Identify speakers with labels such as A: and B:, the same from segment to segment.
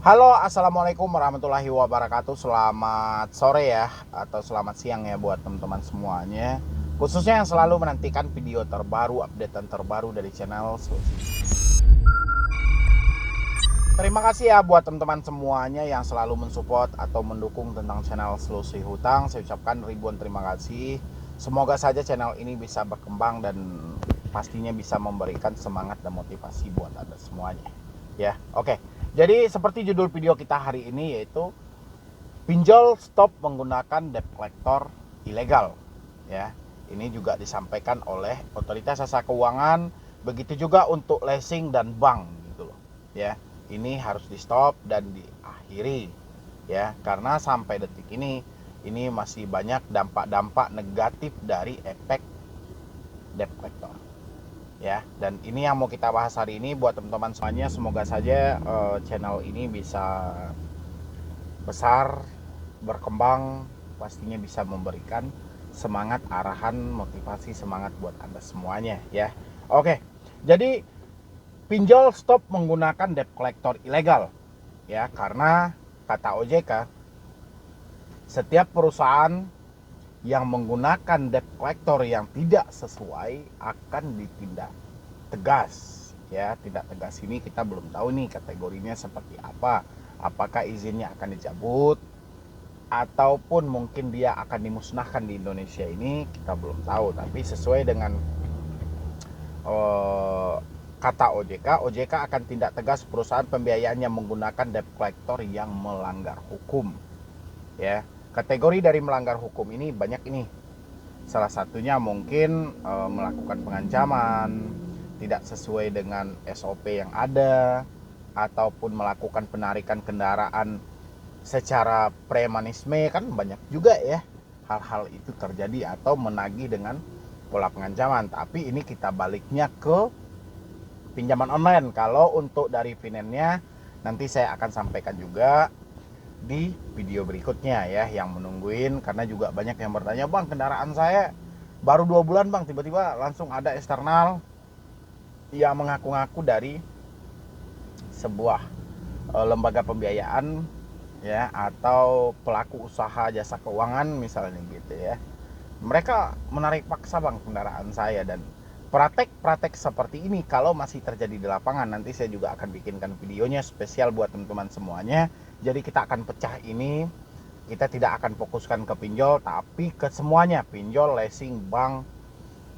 A: Halo, assalamualaikum warahmatullahi wabarakatuh. Selamat sore ya, atau selamat siang ya buat teman-teman semuanya. Khususnya yang selalu menantikan video terbaru, updatean terbaru dari channel Solusi. Terima kasih ya buat teman-teman semuanya yang selalu mensupport atau mendukung tentang channel Solusi Hutang. Saya ucapkan ribuan terima kasih. Semoga saja channel ini bisa berkembang dan pastinya bisa memberikan semangat dan motivasi buat Anda semuanya. Ya, oke. Jadi seperti judul video kita hari ini yaitu pinjol stop menggunakan debt collector ilegal. Ya, ini juga disampaikan oleh Otoritas Jasa Keuangan. Begitu juga untuk leasing dan bank gitu loh. Ya, ini harus di stop dan diakhiri. Ya, karena sampai detik ini masih banyak dampak-dampak negatif dari efek debt collector. Ya, dan ini yang mau kita bahas hari ini buat teman-teman semuanya. Semoga saja channel ini bisa besar, berkembang, pastinya bisa memberikan semangat, arahan, motivasi, semangat buat Anda semuanya ya. Oke. Jadi pinjol stop menggunakan debt collector ilegal ya, karena kata OJK setiap perusahaan yang menggunakan debt collector yang tidak sesuai akan ditindak tegas ya. Tidak tegas ini kita belum tahu nih kategorinya seperti apa, apakah izinnya akan dicabut ataupun mungkin dia akan dimusnahkan di Indonesia, ini kita belum tahu. Tapi sesuai dengan kata OJK akan tindak tegas perusahaan pembiayaan yang menggunakan debt collector yang melanggar hukum ya. Kategori dari melanggar hukum ini banyak ini. Salah satunya mungkin melakukan pengancaman, tidak sesuai dengan SOP yang ada, ataupun melakukan penarikan kendaraan secara premanisme, kan banyak juga ya hal-hal itu terjadi, atau menagih dengan pola pengancaman. Tapi ini kita baliknya ke pinjaman online. Kalau untuk dari finance-nya nanti saya akan sampaikan juga di video berikutnya ya, yang menungguin. Karena juga banyak yang bertanya, bang kendaraan saya baru 2 bulan bang, tiba-tiba langsung ada eksternal yang mengaku-ngaku dari sebuah lembaga pembiayaan ya, atau pelaku usaha jasa keuangan misalnya gitu ya. Mereka menarik paksa bang kendaraan saya. Dan praktek-praktek seperti ini kalau masih terjadi di lapangan, nanti saya juga akan bikinkan videonya spesial buat teman-teman semuanya. Jadi kita akan pecah ini, kita tidak akan fokuskan ke pinjol, tapi ke semuanya, pinjol, leasing, bank,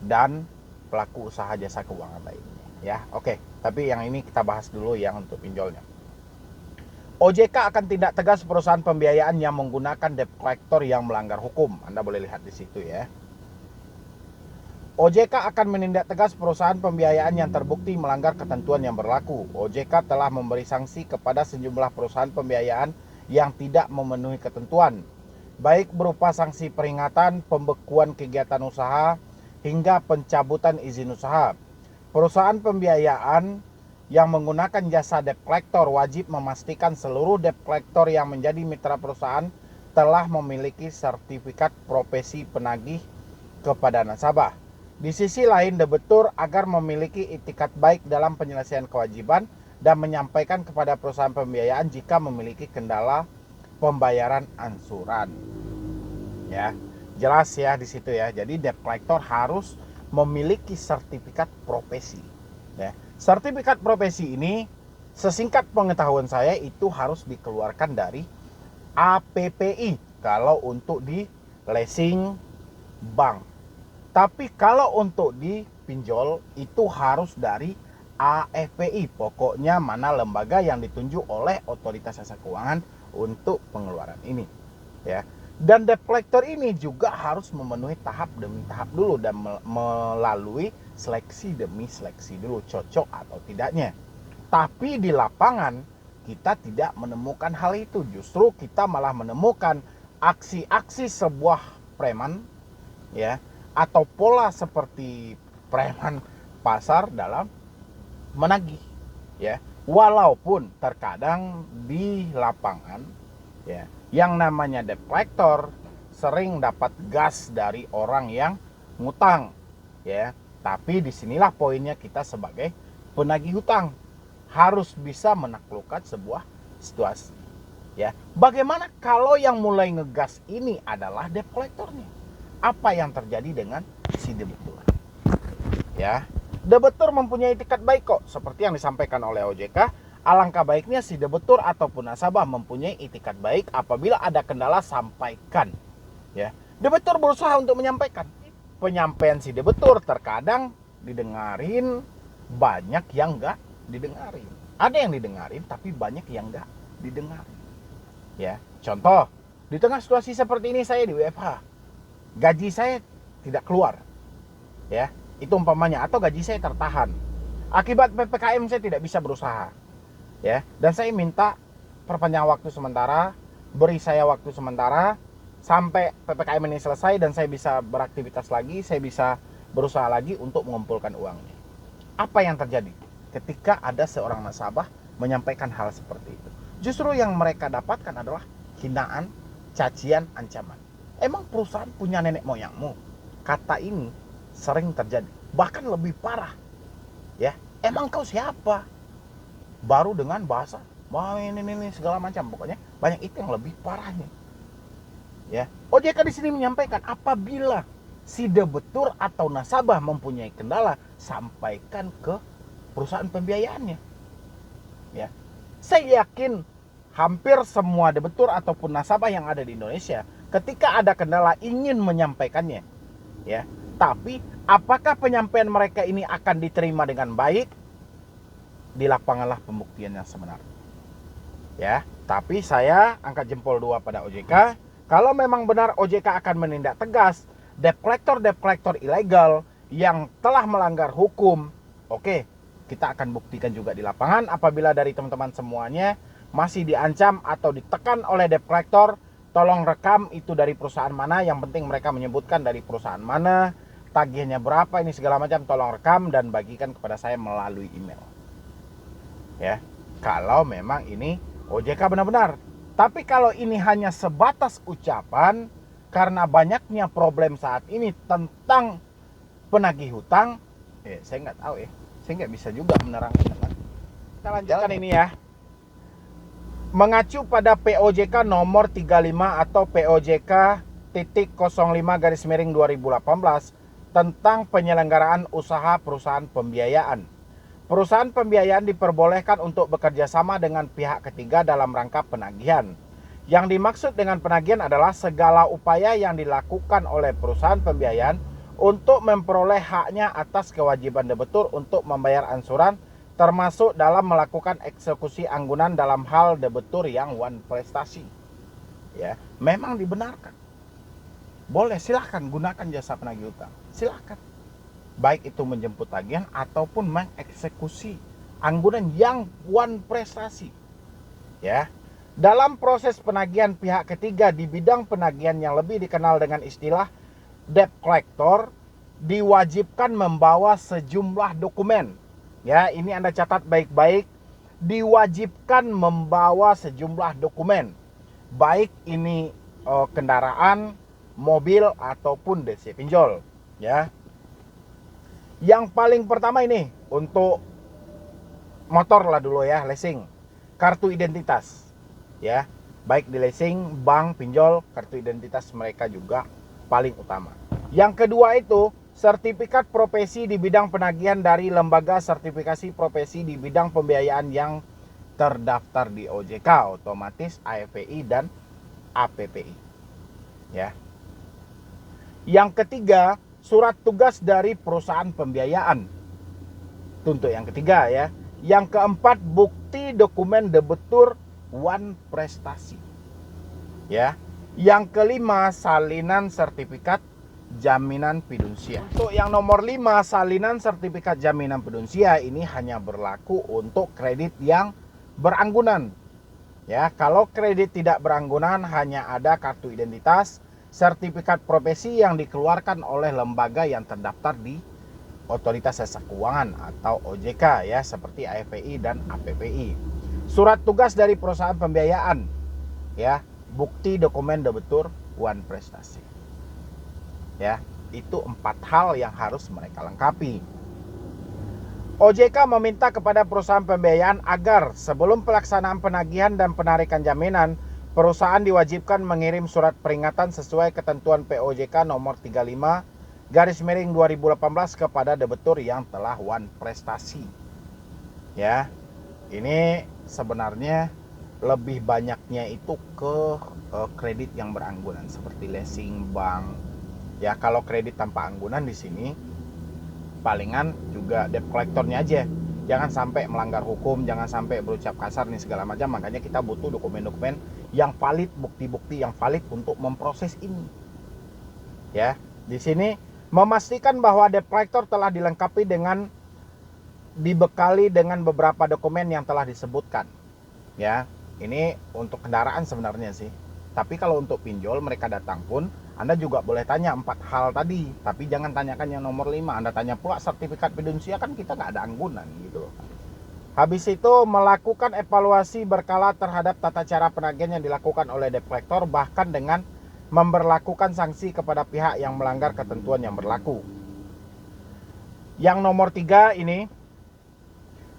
A: dan pelaku usaha jasa keuangan lainnya ya. Oke, tapi yang ini kita bahas dulu yang untuk pinjolnya. OJK akan tindak tegas perusahaan pembiayaan yang menggunakan debt collector yang melanggar hukum. Anda boleh lihat di situ ya. OJK akan menindak tegas perusahaan pembiayaan yang terbukti melanggar ketentuan yang berlaku. OJK telah memberi sanksi kepada sejumlah perusahaan pembiayaan yang tidak memenuhi ketentuan, baik berupa sanksi peringatan, pembekuan kegiatan usaha, hingga pencabutan izin usaha. Perusahaan pembiayaan yang menggunakan jasa debt collector wajib memastikan seluruh debt collector yang menjadi mitra perusahaan telah memiliki sertifikat profesi penagih kepada nasabah. Di sisi lain, debitur agar memiliki itikat baik dalam penyelesaian kewajiban dan menyampaikan kepada perusahaan pembiayaan jika memiliki kendala pembayaran angsuran. Ya, jelas ya di situ ya. Jadi debt collector harus memiliki sertifikat profesi. Ya, sertifikat profesi ini sesingkat pengetahuan saya itu harus dikeluarkan dari APPI kalau untuk di leasing bank. Tapi kalau untuk di pinjol itu harus dari AFPI. Pokoknya mana lembaga yang ditunjuk oleh Otoritas Jasa Keuangan untuk pengeluaran ini ya. Dan debt collector ini juga harus memenuhi tahap demi tahap dulu dan melalui seleksi demi seleksi dulu, cocok atau tidaknya. Tapi di lapangan kita tidak menemukan hal itu. Justru kita malah menemukan aksi-aksi sebuah preman ya, atau pola seperti preman pasar dalam menagih ya. Walaupun terkadang di lapangan ya, yang namanya debt collector sering dapat gas dari orang yang ngutang ya. Tapi disinilah poinnya, kita sebagai penagih hutang harus bisa menaklukkan sebuah situasi. Ya, bagaimana kalau yang mulai ngegas ini adalah debt collectornya? Apa yang terjadi dengan si debitur? Ya, debitur mempunyai itikat baik kok, seperti yang disampaikan oleh OJK. Alangkah baiknya si debitur ataupun nasabah mempunyai itikat baik. Apabila ada kendala, sampaikan. Ya, debitur berusaha untuk menyampaikan. Penyampaian si debitur terkadang didengarin, banyak yang enggak didengarin. Ada yang didengarin, tapi banyak yang enggak didengarin. Ya, contoh, di tengah situasi seperti ini saya di WFH, gaji saya tidak keluar. Ya, itu umpamanya, atau gaji saya tertahan. Akibat PPKM saya tidak bisa berusaha. Ya, dan saya minta perpanjang waktu sementara, beri saya waktu sementara sampai PPKM ini selesai dan saya bisa beraktivitas lagi, saya bisa berusaha lagi untuk mengumpulkan uangnya. Apa yang terjadi ketika ada seorang nasabah menyampaikan hal seperti itu? Justru yang mereka dapatkan adalah hinaan, cacian, ancaman. Emang perusahaan punya nenek moyangmu? Kata ini sering terjadi, bahkan lebih parah. Ya, emang kau siapa? Baru dengan bahasa, wah ini segala macam, pokoknya banyak itu yang lebih parahnya. Ya, OJK di sini menyampaikan apabila si debitur atau nasabah mempunyai kendala, sampaikan ke perusahaan pembiayaannya. Ya, saya yakin hampir semua debitur ataupun nasabah yang ada di Indonesia ketika ada kendala ingin menyampaikannya. Ya, tapi apakah penyampaian mereka ini akan diterima dengan baik? Di lapanganlah pembuktian yang sebenarnya. Ya, tapi saya angkat jempol 2 pada OJK. Kalau memang benar OJK akan menindak tegas debt collector ilegal yang telah melanggar hukum, oke, kita akan buktikan juga di lapangan. Apabila dari teman-teman semuanya masih diancam atau ditekan oleh debt collector, tolong rekam itu dari perusahaan mana. Yang penting mereka menyebutkan dari perusahaan mana, tagihnya berapa, ini segala macam, tolong rekam dan bagikan kepada saya melalui email. Ya, kalau memang ini OJK benar-benar. Tapi kalau ini hanya sebatas ucapan, karena banyaknya problem saat ini tentang penagih hutang, saya nggak tahu ya, saya nggak bisa juga menerangkan. Kita lanjutkan ini ya. Mengacu pada POJK nomor 35 atau POJK .05/2018 tentang penyelenggaraan usaha perusahaan pembiayaan. Perusahaan pembiayaan diperbolehkan untuk bekerja sama dengan pihak ketiga dalam rangka penagihan. Yang dimaksud dengan penagihan adalah segala upaya yang dilakukan oleh perusahaan pembiayaan untuk memperoleh haknya atas kewajiban debitur untuk membayar angsuran, termasuk dalam melakukan eksekusi anggunan dalam hal debitur yang one prestasi. Ya, memang dibenarkan. Boleh, silahkan gunakan jasa penagih hutang. Silahkan. Baik itu menjemput tagihan ataupun mengeksekusi anggunan yang one prestasi. Ya. Dalam proses penagihan pihak ketiga di bidang penagihan yang lebih dikenal dengan istilah debt collector diwajibkan membawa sejumlah dokumen. Ya, ini Anda catat baik-baik. Diwajibkan membawa sejumlah dokumen. Baik ini kendaraan, mobil ataupun DC pinjol, ya. Yang paling pertama ini untuk motor lah dulu ya, leasing, kartu identitas. Ya, baik di leasing, bank, pinjol, kartu identitas mereka juga paling utama. Yang kedua itu sertifikat profesi di bidang penagihan dari lembaga sertifikasi profesi di bidang pembiayaan yang terdaftar di OJK, otomatis AFPI dan APPI. Ya. Yang ketiga, surat tugas dari perusahaan pembiayaan. Itu untuk yang ketiga ya. Yang keempat, bukti dokumen debitur one prestasi. Ya. Yang kelima, salinan sertifikat jaminan fidusia. Untuk yang nomor 5, salinan sertifikat jaminan fidusia ini hanya berlaku untuk kredit yang beranggunan. Ya, kalau kredit tidak beranggunan hanya ada kartu identitas, sertifikat profesi yang dikeluarkan oleh lembaga yang terdaftar di Otoritas Jasa Keuangan atau OJK ya, seperti AFPI dan APPI. Surat tugas dari perusahaan pembiayaan ya, bukti dokumen debitur one prestasi. Ya, itu 4 hal yang harus mereka lengkapi. OJK meminta kepada perusahaan pembiayaan agar sebelum pelaksanaan penagihan dan penarikan jaminan, perusahaan diwajibkan mengirim surat peringatan sesuai ketentuan POJK nomor 35/2018 kepada debitur yang telah wan prestasi. Ya, ini sebenarnya lebih banyaknya itu ke kredit yang beranggunan seperti leasing bank. Ya, kalau kredit tanpa anggunan di sini palingan juga debt collectornya aja. Jangan sampai melanggar hukum, jangan sampai berucap kasar nih segala macam. Makanya kita butuh dokumen-dokumen yang valid, bukti-bukti yang valid untuk memproses ini. Ya, di sini memastikan bahwa debt collector telah dilengkapi dengan dibekali dengan beberapa dokumen yang telah disebutkan. Ya, ini untuk kendaraan sebenarnya sih. Tapi kalau untuk pinjol mereka datang pun Anda juga boleh tanya 4 hal tadi. Tapi jangan tanyakan yang nomor 5. Anda tanya pula sertifikat fidusia, kan kita nggak ada anggunan gitu loh. Habis itu melakukan evaluasi berkala terhadap tata cara penagihan yang dilakukan oleh debt collector, bahkan dengan memberlakukan sanksi kepada pihak yang melanggar ketentuan yang berlaku. Yang nomor 3 ini,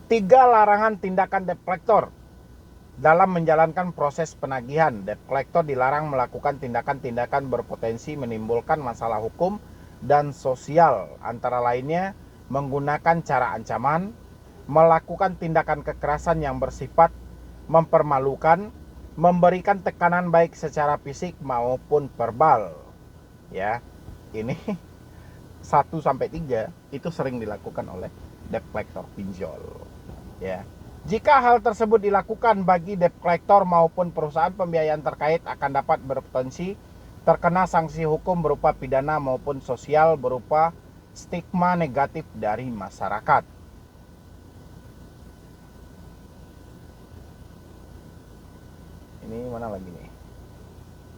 A: 3 larangan tindakan debt collector. Dalam menjalankan proses penagihan, debt collector dilarang melakukan tindakan-tindakan berpotensi menimbulkan masalah hukum dan sosial, antara lainnya menggunakan cara ancaman, melakukan tindakan kekerasan yang bersifat mempermalukan, memberikan tekanan baik secara fisik maupun verbal. Ya, ini 1 sampai 3 itu sering dilakukan oleh debt collector pinjol. Ya. Jika hal tersebut dilakukan bagi debt collector maupun perusahaan pembiayaan terkait, akan dapat berpotensi terkena sanksi hukum berupa pidana maupun sosial berupa stigma negatif dari masyarakat. Ini mana lagi nih?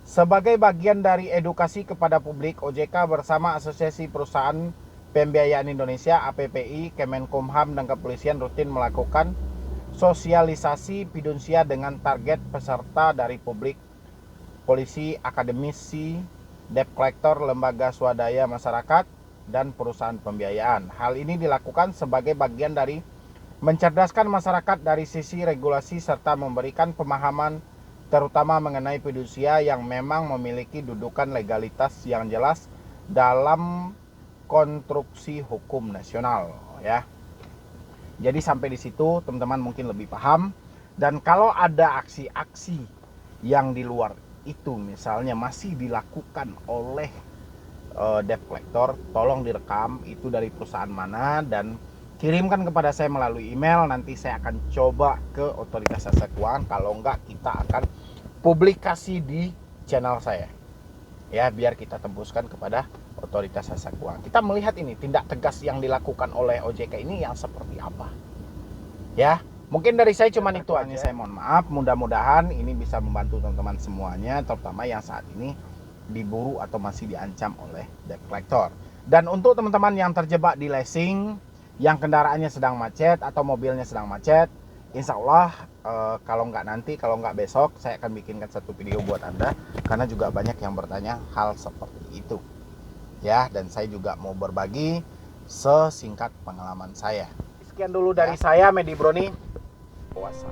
A: Sebagai bagian dari edukasi kepada publik, OJK bersama Asosiasi Perusahaan Pembiayaan Indonesia (APPI), Kemenkumham dan Kepolisian rutin melakukan sosialisasi fidusia dengan target peserta dari publik, polisi, akademisi, debt collector, lembaga swadaya masyarakat, dan perusahaan pembiayaan. Hal ini dilakukan sebagai bagian dari mencerdaskan masyarakat dari sisi regulasi serta memberikan pemahaman terutama mengenai fidusia yang memang memiliki dudukan legalitas yang jelas dalam konstruksi hukum nasional, ya. Jadi sampai di situ teman-teman mungkin lebih paham. Dan kalau ada aksi-aksi yang di luar itu misalnya masih dilakukan oleh debt collector, tolong direkam itu dari perusahaan mana dan kirimkan kepada saya melalui email. Nanti saya akan coba ke otoritas jasa keuangan. Kalau enggak, kita akan publikasi di channel saya, ya, biar kita tembuskan kepada otoritas jasa keuangan. Kita melihat ini tindak tegas yang dilakukan oleh OJK ini yang seperti apa. Ya, mungkin dari saya cuman itu aja. Saya mohon maaf. Mudah-mudahan ini bisa membantu teman-teman semuanya, terutama yang saat ini diburu atau masih diancam oleh debt collector. Dan untuk teman-teman yang terjebak di leasing, yang kendaraannya sedang macet atau mobilnya sedang macet, insya Allah kalau nggak besok, saya akan bikinkan satu video buat Anda, karena juga banyak yang bertanya hal seperti itu. Ya, dan saya juga mau berbagi sesingkat pengalaman saya. Sekian dulu dari saya, Medi Broni. Puasa.